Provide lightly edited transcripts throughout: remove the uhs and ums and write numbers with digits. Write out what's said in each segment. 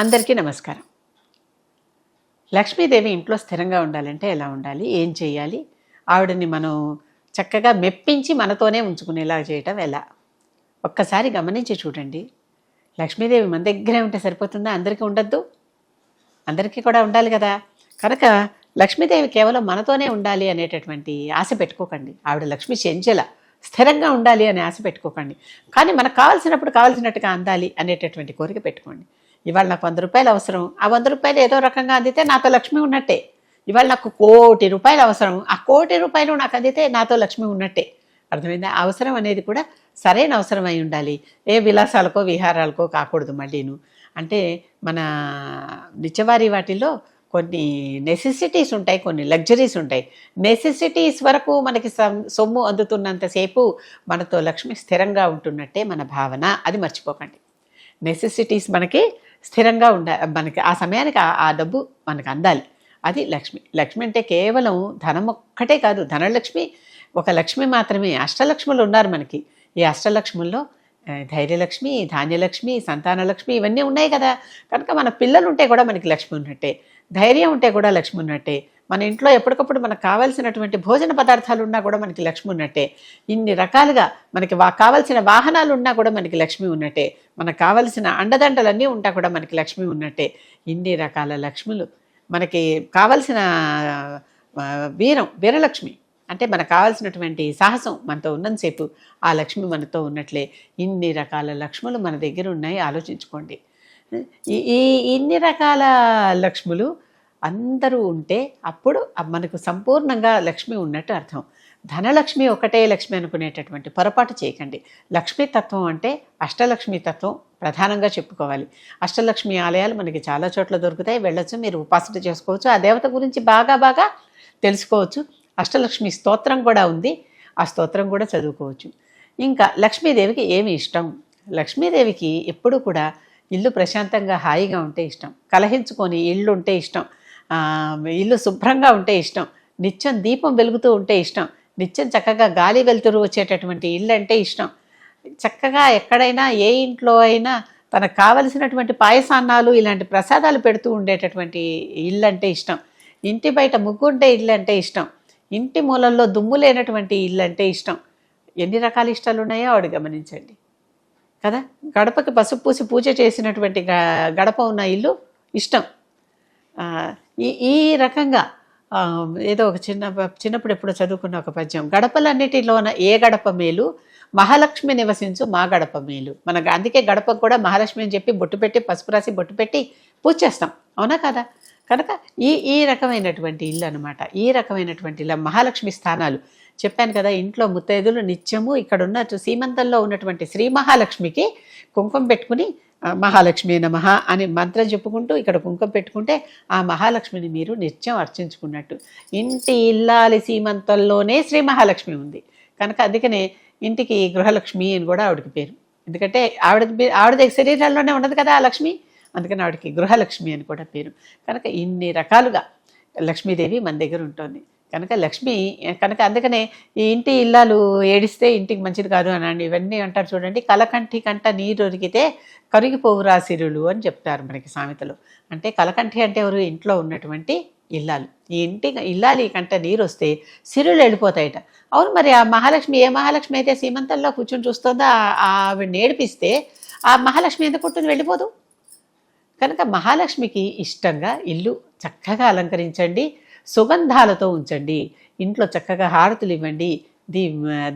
అందరికీ నమస్కారం. లక్ష్మీదేవి ఇంట్లో స్థిరంగా ఉండాలంటే ఎలా ఉండాలి? ఏం చేయాలి? ఆవిడని మనం చక్కగా మెప్పించి మనతోనే ఉంచుకునేలా చేయటం ఎలా? ఒక్కసారి గమనించి చూడండి. లక్ష్మీదేవి మన దగ్గరే ఉంటే సరిపోతుందా? అందరికీ ఉండద్దు? అందరికీ కూడా ఉండాలి కదా! కనుక లక్ష్మీదేవి కేవలం మనతోనే ఉండాలి అనేటటువంటి ఆశ పెట్టుకోకండి. ఆవిడ లక్ష్మీ చెంచల. స్థిరంగా ఉండాలి అనే ఆశ పెట్టుకోకండి. కానీ మనకు కావాల్సినప్పుడు కావాల్సినట్టుగా అందాలి అనేటటువంటి కోరిక పెట్టుకోండి. ఇవాళ నాకు 100 రూపాయలు అవసరం. ఆ 100 రూపాయలు ఏదో రకంగా అందితే నాతో లక్ష్మి ఉన్నట్టే. ఇవాళ నాకు 1,00,00,000 రూపాయలు అవసరం. ఆ 1,00,00,000 రూపాయలు నాకు అందితే నాతో లక్ష్మి ఉన్నట్టే. అర్థమైందా? అవసరం అనేది కూడా సరైన అవసరం అయి ఉండాలి. ఏ విలాసాలకో విహారాలకో కాకూడదు మళ్ళీను. అంటే మన నిత్యవారీ వాటిల్లో కొన్ని నెసెసిటీస్ ఉంటాయి, కొన్ని లగ్జరీస్ ఉంటాయి. నెసెసిటీస్ వరకు మనకి సొమ్ము అందుతున్నంతసేపు మనతో లక్ష్మి స్థిరంగా ఉంటున్నట్టే మన భావన. అది మర్చిపోకండి. నెసెసిటీస్ మనకి స్థిరంగా మనకి ఆ సమయానికి ఆ డబ్బు మనకు అందాలి. అది లక్ష్మి. లక్ష్మి అంటే కేవలం ధనం ఒక్కటే కాదు. ధనలక్ష్మి ఒక లక్ష్మి మాత్రమే. అష్టలక్ష్ములు ఉన్నారు మనకి. ఈ అష్టలక్ష్ముల్లో ధైర్యలక్ష్మి, ధాన్యలక్ష్మి, సంతానలక్ష్మి ఇవన్నీ ఉన్నాయి కదా. కనుక మన పిల్లలు ఉంటే కూడా మనకి లక్ష్మి ఉన్నట్టే. ధైర్యం ఉంటే కూడా లక్ష్మి ఉన్నట్టే. మన ఇంట్లో ఎప్పటికప్పుడు మనకు కావాల్సినటువంటి భోజన పదార్థాలు ఉన్నా కూడా మనకి లక్ష్మి ఉన్నట్టే. ఇన్ని రకాలుగా మనకి కావాల్సిన వాహనాలు ఉన్నా కూడా మనకి లక్ష్మి ఉన్నట్టే. మనకు కావాల్సిన అండదండలన్నీ ఉంటా కూడా మనకి లక్ష్మి ఉన్నట్టే. ఇన్ని రకాల లక్ష్ములు మనకి కావలసిన వీరలక్ష్మి అంటే మనకు కావాల్సినటువంటి సాహసం మనతో ఉన్నంతసేపు ఆ లక్ష్మి మనతో ఉన్నట్లే. ఇన్ని రకాల లక్ష్ములు మన దగ్గర ఉన్నాయి. ఆలోచించుకోండి. ఈ ఇన్ని రకాల లక్ష్ములు అందరూ ఉంటే అప్పుడు మనకు సంపూర్ణంగా లక్ష్మి ఉన్నట్టు అర్థం. ధనలక్ష్మి ఒకటే లక్ష్మి అనుకునేటటువంటి పొరపాటు చేయకండి. లక్ష్మీ తత్వం అంటే అష్టలక్ష్మీ తత్వం ప్రధానంగా చెప్పుకోవాలి. అష్టలక్ష్మి ఆలయాలు మనకి చాలా చోట్ల దొరుకుతాయి. వెళ్ళొచ్చు, మీరు ఉపాసన చేసుకోవచ్చు. ఆ దేవత గురించి బాగా తెలుసుకోవచ్చు. అష్టలక్ష్మి స్తోత్రం కూడా ఉంది. ఆ స్తోత్రం కూడా చదువుకోవచ్చు. ఇంకా లక్ష్మీదేవికి ఏమి ఇష్టం? లక్ష్మీదేవికి ఎప్పుడూ కూడా ఇల్లు ప్రశాంతంగా హాయిగా ఉంటే ఇష్టం. కలహించుకొని ఇల్లు ఉంటే ఇష్టం. ఇల్లు శుభ్రంగా ఉంటే ఇష్టం. నిత్యం దీపం వెలుగుతూ ఉంటే ఇష్టం. నిత్యం చక్కగా గాలి వెలుతురు వచ్చేటటువంటి ఇల్లు అంటే ఇష్టం. చక్కగా ఎక్కడైనా ఏ ఇంట్లో అయినా తనకు కావలసినటువంటి పాయసాన్నాలు ఇలాంటి ప్రసాదాలు పెడుతూ ఉండేటటువంటి ఇల్లు అంటే ఇష్టం. ఇంటి బయట ముగ్గు ఉంటే ఇల్లు అంటే ఇష్టం. ఇంటి మూలల్లో దుమ్ము లేనటువంటి ఇల్లు అంటే ఇష్టం. ఎన్ని రకాల ఇష్టాలు ఉన్నాయో ఆవిడ గమనించండి కదా. గడపకి పసుపు పూసి పూజ చేసినటువంటి గడప ఉన్న ఇల్లు ఇష్టం. ఈ రకంగా ఏదో ఒక చిన్నప్పుడు ఎప్పుడో చదువుకున్న ఒక పద్యం, గడపలన్నిటిలోన ఏ గడప మేలు, మహాలక్ష్మి నివసించు మా గడప మేలు. అందుకే గడపకు కూడా మహాలక్ష్మి అని చెప్పి బొట్టు పెట్టి పసుపు రాసి బొట్టు పెట్టి పూజ చేస్తాం, అవునా కదా. కనుక ఈ రకమైనటువంటి ఇల్లు అనమాట. ఈ రకమైనటువంటి ఇలా మహాలక్ష్మి స్థానాలు చెప్పాను కదా. ఇంట్లో ముత్తైదులు నిత్యము ఇక్కడ ఉన్న సీమంతంలో ఉన్నటువంటి శ్రీ మహాలక్ష్మికి కుంకుమ పెట్టుకుని మహాలక్ష్మి నమః అని మంత్రం చెప్పుకుంటూ ఇక్కడ కుంకుమ పెట్టుకుంటే ఆ మహాలక్ష్మిని మీరు నిత్యం అర్చించుకున్నట్టు. ఇంటి ఇల్లాలి సీమంతంలోనే శ్రీ మహాలక్ష్మి ఉంది కనుక అందుకనే ఇంటికి గృహలక్ష్మి అని కూడా ఆవిడకి పేరు. ఎందుకంటే ఆవిడ శరీరాల్లోనే ఉన్నది కదా ఆ లక్ష్మి. అందుకని ఆవిడకి గృహలక్ష్మి అని కూడా పేరు. కనుక ఇన్ని రకాలుగా లక్ష్మీదేవి మన దగ్గర ఉంటుంది. కనుక అందుకనే ఈ ఇంటి ఇల్లాలు ఏడిస్తే ఇంటికి మంచిది కాదు అని ఇవన్నీ అంటారు చూడండి. కలకంఠి కంట నీరు ఒరిగితే కరిగిపోవురా సిరులు అని చెప్తారు మనకి సామెతలు. అంటే కలకంఠి అంటే ఎవరు? ఇంట్లో ఉన్నటువంటి ఇల్లాలు. ఈ ఇంటి ఇల్లాలి కంట నీరు వస్తే సిరులు వెళ్ళిపోతాయట. అవును, మరి ఆ మహాలక్ష్మి ఏ మహాలక్ష్మి అయితే సీమంతంలో కూర్చొని చూస్తుందో ఆవిడ ఏడిపిస్తే ఆ మహాలక్ష్మి ఎందుకు ఉంటుంది? వెళ్ళిపోదు. కనుక మహాలక్ష్మికి ఇష్టంగా ఇల్లు చక్కగా అలంకరించండి, సుగంధాలతో ఉంచండి. ఇంట్లో చక్కగా హారతులు ఇవ్వండి,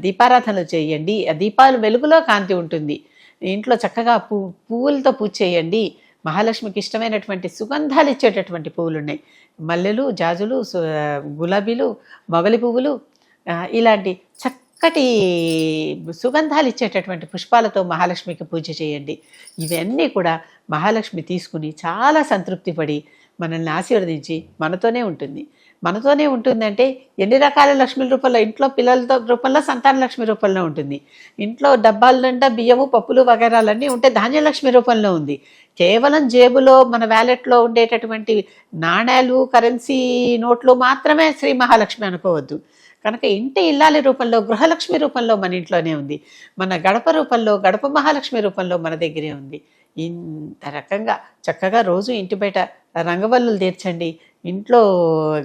దీపారాధనలు చేయండి. ఆ దీపాలు వెలుగులో కాంతి ఉంటుంది. ఇంట్లో చక్కగా పువ్వులతో పూజ చేయండి. మహాలక్ష్మికి ఇష్టమైనటువంటి సుగంధాలు ఇచ్చేటటువంటి పువ్వులు ఉన్నాయి. మల్లెలు, జాజులు, గులాబీలు, మొగలి పువ్వులు, ఇలాంటి చక్కటి సుగంధాలు ఇచ్చేటటువంటి పుష్పాలతో మహాలక్ష్మికి పూజ చేయండి. ఇవన్నీ కూడా మహాలక్ష్మి తీసుకుని చాలా సంతృప్తి పడి మనల్ని ఆశీర్వదించి మనతోనే ఉంటుంది. మనతోనే ఉంటుందంటే ఎన్ని రకాల లక్ష్మి రూపంలో, ఇంట్లో పిల్లలతో రూపంలో, సంతాన లక్ష్మి రూపంలో ఉంటుంది. ఇంట్లో డబ్బాల నిండా బియ్యము, పప్పులు వగైరాలన్నీ ఉంటే ధాన్యలక్ష్మి రూపంలో ఉంది. కేవలం జేబులో మన వ్యాలెట్లో ఉండేటటువంటి నాణ్యాలు, కరెన్సీ నోట్లు మాత్రమే శ్రీ మహాలక్ష్మి అనుకోవద్దు. కనుక ఇంటి ఇల్లాలి రూపంలో, గృహలక్ష్మి రూపంలో మన ఇంట్లోనే ఉంది. మన గడప రూపంలో, గడప మహాలక్ష్మి రూపంలో మన దగ్గరే ఉంది. ఇంత రకంగా చక్కగా రోజు ఇంటి బయట రంగవల్లులు తీర్చండి, ఇంట్లో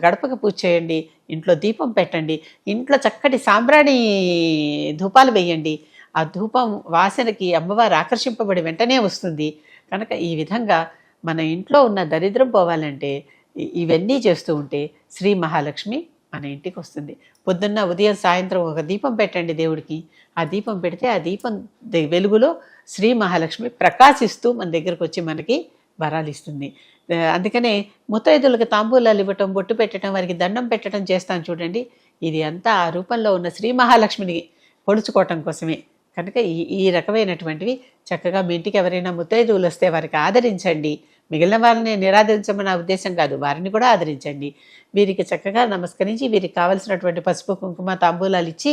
గడపకు పూజ చేయండి, ఇంట్లో దీపం పెట్టండి, ఇంట్లో చక్కటి సాంబ్రాణి ధూపాలు వేయండి. ఆ ధూపం వాసనకి అమ్మవారు ఆకర్షింపబడి వెంటనే వస్తుంది. కనుక ఈ విధంగా మన ఇంట్లో ఉన్న దరిద్రం పోవాలంటే ఇవన్నీ చేస్తూ ఉంటే శ్రీ మహాలక్ష్మి మన ఇంటికి వస్తుంది. పొద్దున్న ఉదయం సాయంత్రం ఒక దీపం పెట్టండి దేవుడికి. ఆ దీపం పెడితే ఆ దీపం వెలుగులో శ్రీ మహాలక్ష్మి ప్రకాశిస్తూ మన దగ్గరకు వచ్చి మనకి వరాలు ఇస్తుంది. అందుకనే ముత్తైదులకు తాంబూలాలు ఇవ్వటం, బొట్టు పెట్టడం, వారికి దండం పెట్టడం చేస్తాం చూడండి. ఇది అంతా ఆ రూపంలో ఉన్న శ్రీ మహాలక్ష్మిని పొడుచుకోవటం కోసమే. కనుక ఈ రకమైనటువంటివి చక్కగా మీ ఇంటికి ఎవరైనా ముత్తైదువులు వస్తే వారికి ఆదరించండి. మిగిలిన వారిని నిరాదరించమన్న ఉద్దేశం కాదు, వారిని కూడా ఆదరించండి. వీరికి చక్కగా నమస్కరించి వీరికి కావలసినటువంటి పసుపు కుంకుమ తాంబూలాలు ఇచ్చి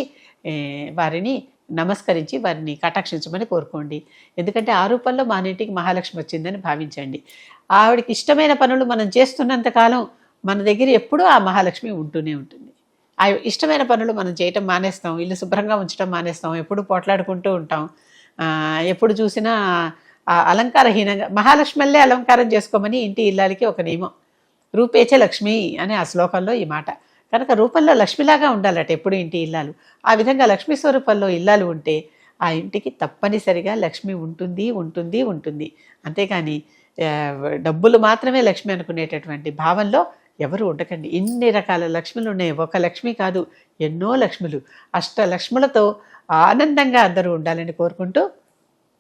వారిని నమస్కరించి వారిని కటాక్షించమని కోరుకోండి. ఎందుకంటే ఆ రూపంలో మా ఇంటికి మహాలక్ష్మి వచ్చిందని భావించండి. ఆవిడకి ఇష్టమైన పనులు మనం చేస్తున్నంత కాలం మన దగ్గర ఎప్పుడూ ఆ మహాలక్ష్మి ఉంటూనే ఉంటుంది. ఆ ఇష్టమైన పనులు మనం చేయటం మానేస్తాం, ఇల్లు శుభ్రంగా ఉంచడం మానేస్తాం, ఎప్పుడు పోట్లాడుకుంటూ ఉంటాం, ఎప్పుడు చూసినా అలంకారహీనంగా. మహాలక్ష్మల్లే అలంకారం చేసుకోమని ఇంటి ఇల్లాలకి ఒక నియమం. రూపేచ లక్ష్మి అనే ఆ శ్లోకంలో ఈ మాట. కనుక రూపంలో లక్ష్మిలాగా ఉండాలట ఎప్పుడు ఇంటి ఇల్లాలు. ఆ విధంగా లక్ష్మీ స్వరూపంలో ఇల్లాలు ఉంటే ఆ ఇంటికి తప్పనిసరిగా లక్ష్మి ఉంటుంది ఉంటుంది ఉంటుంది. అంతేకాని డబ్బులు మాత్రమే లక్ష్మి అనుకునేటటువంటి భావంలో ఎవరు ఉండకండి. ఇన్ని రకాల లక్ష్ములు ఉన్నాయి. ఒక లక్ష్మి కాదు, ఎన్నో లక్ష్ములు. అష్టలక్ష్ములతో ఆనందంగా అందరూ ఉండాలని కోరుకుంటూ